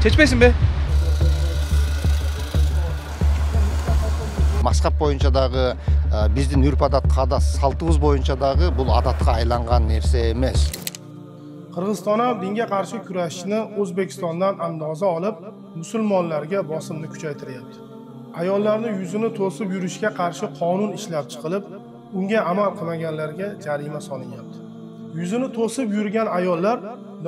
Chechmaysin be. Mazhab boyunca dagı bizdin urf-odat saltыбыз boyunca dagı bul adatga aylangan nerse emas. Qirg'iziston ham dinga qarshi kurashishni O'zbekistondan andoza olib, musulmonlarga bosimni kuchaytiryapti. Ayollarni yuzini to'sib yurishga qarshi qonun ishlab chiqilib, unga amal qilmaganlarga jarima solinyapti. Yuzini to'sib yurgan ayollar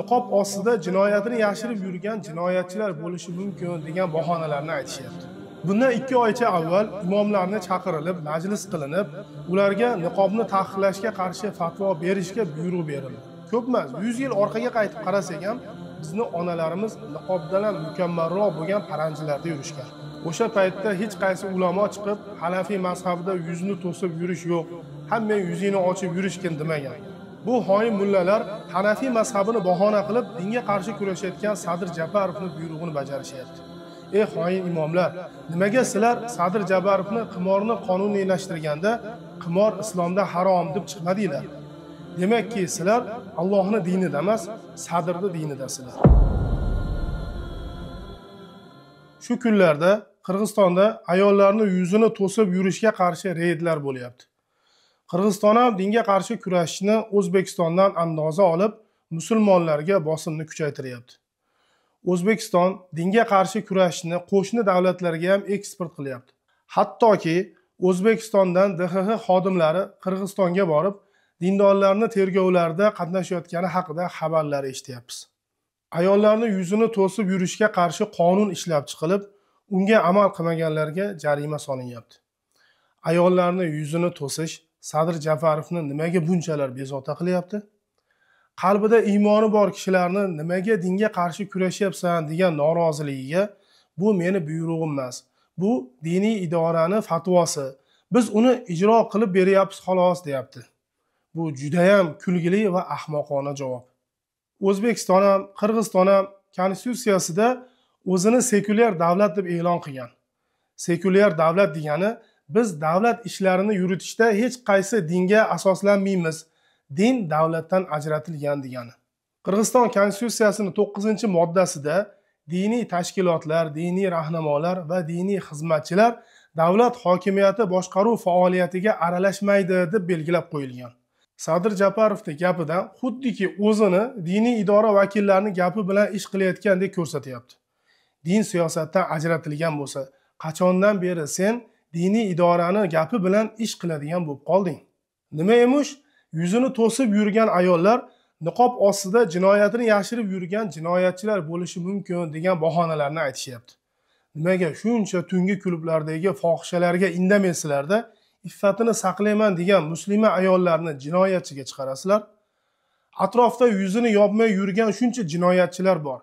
niqob ostida jinoyatini yashirib yurgan jinoyatchilar bo'lishi mumkin degan bahonalarni aytishyapti. Bundan 2 oycha avval imomlarni chaqirilib, majlis qilinib, ularga niqobni taqiqlashga qarshi fatvo berishga buyruq berildi. Ko'p emas, 100 yil orqaga qaytib qarasak ham, bizni onalarimiz niqobdan ham mukammalroq bo'lgan paranjilarda yurishgan. O'sha paytda hech qaysi ulamo chiqib, Hanafiy mazhabida yuzni to'sib yurish yo'q, hamma yuzini ochib yurishkin demagan. Bu xoin mullalar Hanafiy mazhabini bahona qilib, dinga qarshi kurashayotgan Sadir Japarovning buyrug'ini bajarishyapti. Ey xoin imomlar, nimaga sizlar Sadir Japarovni qimorni qonuniylashtirganda qimor islomda harom deb chiqmadinglar? Demakki, sizlar Allohning dinida emas, Sadirning dinidasizlar. Shu kunlarda Qirg'izistonda ayollarning yuzini to'sib yurishga qarshi reydlar bo'lyapti. Qirg'iziston ham dinga qarshi kurashishni O'zbekistondan andoza olib, musulmonlarga bosimni kuchaytiryapti. O'zbekiston dinga qarshi kurashishni qo'shni davlatlarga ham eksport qilyapti. Hattoki O'zbekistondan DXX xodimlari Qirg'izistonga borib, dindorlarni tergovlarda qatnashayotgani haqida xabarlar eshityapmiz. Ayollarning yuzini to'sib yurishga qarshi qonun ishlab chiqilib, unga amal qilmaganlarga jarima solinyapti. Ayollarning yuzini to'sish Sadir Japarovni nimaga bunchalar bezovta qilyapti? Qalbida iymoni bor kishilarni nimaga dinga qarshi kurashyapsan degan noroziligiga bu meni buyrug'im emas. Bu diniy idoraning fatvosi. Biz uni ijro qilib beryapmiz xolos deyapti. Bu juda ham kulgili va ahmoqona javob. O'zbekiston ham, Qirg'iziston ham konstitutsiyasida o'zini sekulyar davlat deb e'lon qilgan. Sekulyar davlat degani biz davlat ishlarini yuritishda hech qaysi dinga asoslanmaymiz. Din davlatdan ajratilgan degani. Qirg'iziston konstitutsiyasining 9-moddasida diniy tashkilotlar, diniy rahnamolar va diniy xizmatchilar davlat hokimiyati boshqaruv faoliyatiga aralashmaydi deb belgilab qo'yilgan. Sadir Japarovning gapidan xuddiki o'zini diniy idora vakillarining gapi bilan ish qilayotgandek ko'rsatyapti. Din siyosatdan ajratilgan bo'lsa, qachondan beri sen diniy idoraning gapi bilan ish qiladigan bo'lib qolding? Nima emish? Yuzini to'sib yurgan ayollar niqob ostida jinoyatini yashirib yurgan jinoyatchilar bo'lishi mumkin degan bahonalarni aytishyapti. Nimaga shuncha tungi klublardagi fohishalarga indamaysizlarda iffatini saqlayman degan muslima ayollarni jinoyatchiga chiqarasizlar? Atrofda yuzini yopmay yurgan shuncha jinoyatchilar bor.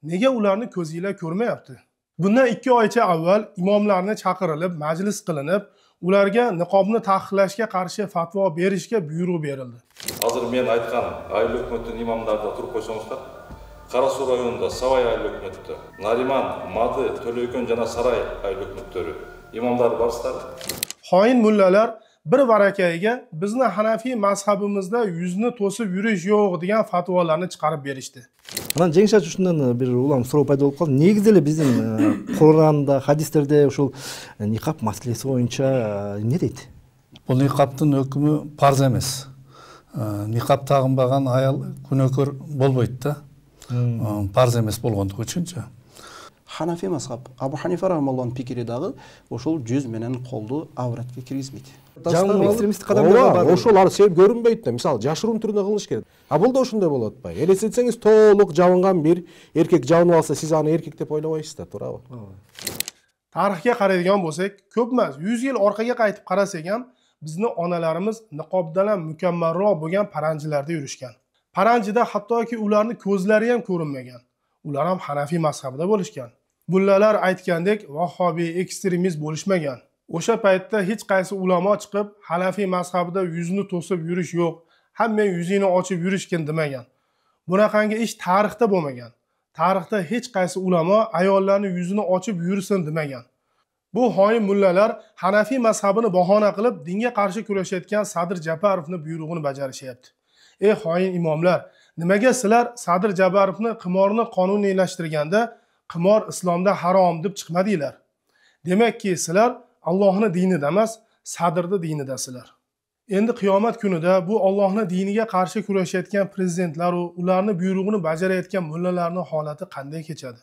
Nega ularni ko'zinglar ko'rmayapti? Bundan 2 oycha avval imomlarni chaqirilib, majlis qilinib, ularga niqobni taqiqlashga qarshi fatvo berishga buyruq berildi. Hozir men aytganim, ayol hukumatining imomlarida turib qo'ysangizlar, Qarasu rayonida Savay ayol hukumati, Nariman, Madi, To'loykon jana Saray ayol hukumatlari imomlar borsizlar. Xoin mullalar bir varakayiga bizni Hanafiy mazhabimizda yuzni to'sib yurish yo'q degan fatvolarni chiqarib berishdi. Анан жеңиш ачуусунан бир улам суроо пайда болуп калды. Негизи эле биздин Кур'анда, хадистерде ушул никап маселеси боюнча эмне дейт? Бул никаптын өкүмү парз эмес. Никап тагынбаган аял күнөөкөр болбойт да. Парз эмес болгондугу үчүнчү. Hanafi mazhab, Abu Hanifa rahimahullohning pikiri dagı ошол жүз менен колду авратка киргизбейт. Жаңы экстремисттик кадамдарга бар. Ошолар себеп көрүнбөйт да. Мисалы, жашыруун түрүндө кылыш керек. А бул да ошондой болот атпайбы? Элестетсеңиз, толук жабынган бир эркек жабынып алса, сиз аны эркек деп ойлобойсуз да, туурабы? Tarixga qaraydigan bo'lsak, ko'p emas, 100 yil orqaga qaytib qarasak ham, bizni onalarimiz niqobdan ham mukammalroq bo'lgan paranjilarda yurishgan. Paranjida hattoki ularning ko'zlari ham ko'rinmagan. Ular ham Hanafiy mazhabida bo'lishgan. Mullalar aytgandek, vahobiy ekstremist bo'lishmagan. O'sha paytda hech qaysi ulamo chiqib, Hanafiy mazhabida yuzni to'sib yurish yo'q, hamma yuzini ochib yurishkin demagan. Bunaqangi ish tarixda bo'lmagan. Tarixda hech qaysi ulamo ayollarning yuzini ochib yursin demagan. Bu xoin mullalar Hanafiy mazhabini bahona qilib, dinga qarshi kurashayotgan Sadir Japarovning buyrug'ini bajarishyapti. Ey xoin imomlar, nimaga sizlar Sadir Japarovni qimorni qonuniylashtirganda qimor islomda harom deb chiqmadinglar. Demakki, sizlar Allohning dinida emas, sadrni dinidasizlar. Endi qiyomat kunida bu Allohning diniga qarshi kurashayotgan prezidentlar va ularning buyrug'ini bajarayotgan mullalarning holati qanday kechadi?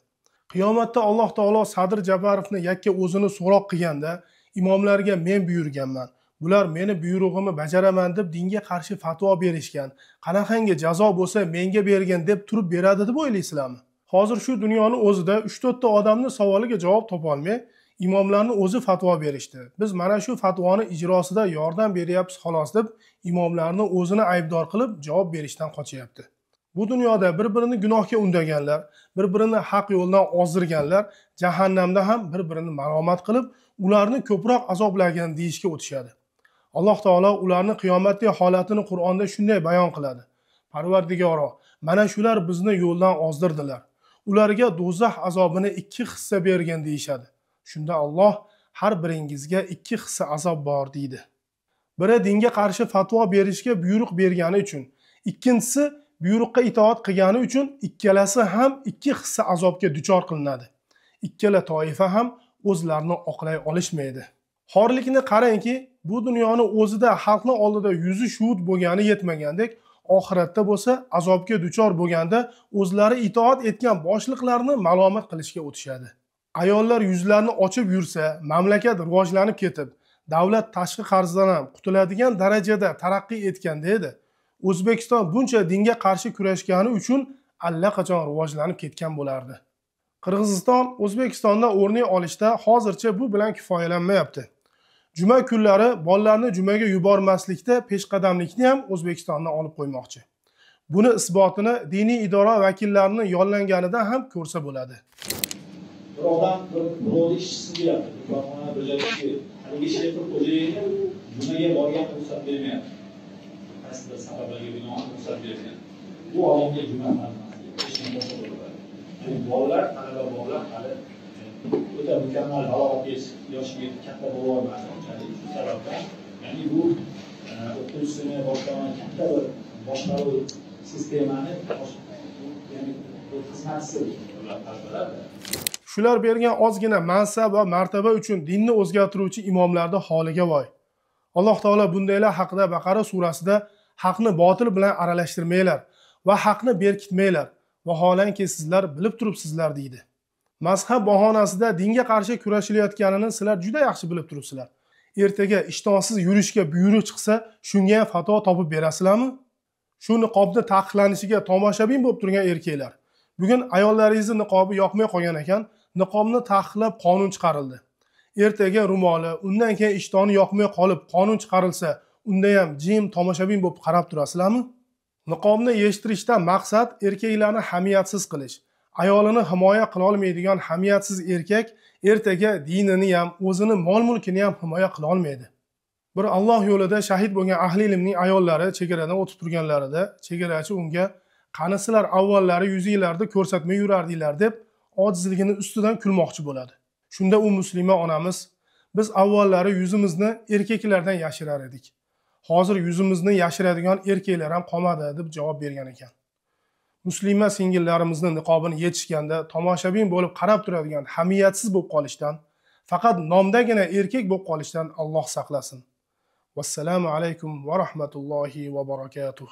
Qiyomatda Alloh taolo Sadr Japarovni yakka o'zini so'roq qilganda, imomlarga men buyurganman, bular meni buyrug'imni bajaraman deb dinga qarshi fatvo berishgan, qanaqangi jazo bo'lsa menga bergan deb turib beradi deb o'ylaysizlarmi? Hozir shu dunyoning o'zida 3-4 ta odamning savoliga javob topa olmay, imomlarning o'zi fatvo berishdi. Biz mana shu fatvoni ijrosida yordam beryapmiz xolos deb imomlarning o'zini aybdor qilib javob berishdan qochyapti. Bu dunyoda bir-birini gunohga undaganlar, bir-birini haq yo'ldan ozdirganlar jahannamda ham bir-birini maromat qilib, ularni ko'proq azoblagin deyishga o'tishadi. Alloh taolo ularning qiyomatdagi holatini Qur'onda shunday bayon qiladi. Parvardigoro, mana shular bizni yo'ldan ozdirdilar. Ularga do'zax azobini 2 hissa bergan deyishadi. Shunda Alloh har biringizga 2 hissa azob bor deydi. Biri dinga qarshi fatvo berishga buyruq bergani uchun, ikkinchisi buyruqqa itoat qilgani uchun ikkalasi ham 2 hissa azobga duchor qilinadi. Ikkala toifa ham o'zlarini oqlay olishmaydi. Xorlikni qarangki, bu dunyoning o'zida xalqning oldida yuzi shuvut bo'lgani yetmagandek, oxiratda bo'lsa azobga duchor bo'lganda o'zlari itoat etgan boshliqlarni malomat qilishga o'tishadi. Ayollar yuzlarini ochib yursa, mamlakat rivojlanib ketib, davlat tashqi qarzdan ham qutuladigan darajada taraqqiy etganda edi. O'zbekiston buncha dinga qarshi kurashgani uchun allaqachon rivojlanib ketgan bo'lardi. Qirg'iziston O'zbekistonda o'rnak olishda hozircha bu bilan kifoyalanmayapti. Juma kunlari bolalarni jumaga yubormaslikda peshqadamlikni ham O'zbekistondan olib qo'ymoqchi. Buni isbotini diniy idora vakillarini yollanganida ham ko'rsa bo'ladi. Bir odam birovni ishchisi deyapti, korxona xo'jaligi, haligi shefir xo'jayini jumaga borgan ruxsat bermayapti. Qaysidir sabablarga binoan ruxsat bergan. Bu odamga juma qilmaslik, bolalar, talaba bolalar hali o'ta mukammal balog'atga yoshiga katta bo'lolmadi. Shu sababdan, ya'ni bu o'qituvchisini boshqargan katta bir boshqaruv sistemani, ya'ni xizmatchisi talabalar. Shular bergan ozgina mansab va martaba uchun dinni o'zgartiruvchi imomlarning holiga voy. Alloh taolo bundaylar haqida Baqara surasida haqni botil bilan aralashtirmanglar va haqni berkitmanglar. Vaholanki sizlar bilib turibsizlar deydi. Mazhab bahonasida dinga qarshi kurashilayotganini sizlar juda yaxshi bilib turibsizlar. Ertaga ishtonsiz yurishga buyruq chiqsa, shunga ham fatvo topib berasizlarmi? Shu niqobni taqiqlanishiga tomoshabin bo'lib turgan erkaklar. Bugun ayollaringizni niqobi yoqmay qolgan ekan, niqobni taqiqlab qonun chiqarildi. Ertaga ro'moli, undan keyin ishtoni yoqmay qolib qonun chiqarilsa, unda ham jim tomoshabin bo'lib qarab turasizlarmi? Niqobni yechtirishdan maqsad erkaklarni hamiyatsiz qilish. Ayolini himoya qila olmaydigan hamiyatsiz erkak ertaga dinini ham, o'zini mol-mulkini ham himoya qila olmaydi. Bir Alloh yo'lida shahid bo'lgan ahli ilmning ayollari chegaradan o'tib turganlarida chegarachi unga qani sizlar avvallari yuzinglarda ko'rsatmay yurardinglar deb ojizligini ustidan kulmoqchi bo'ladi. Shunda u muslima onamiz, biz avvallari yuzimizni erkaklardan yashirar edik. Hozir yuzimizni yashiradigan erkaklar ham qolmadi deb javob bergan ekan. Muslima singillarimizni niqobini yechishganda tomoshabin bo'lib qarab turadigan hamiyatsiz bo'lib qolishdan, faqat nomdagina erkak bo'lib qolishdan Alloh saqlasin. Vassalomu alaykum va rahmatullohi va barakatuh.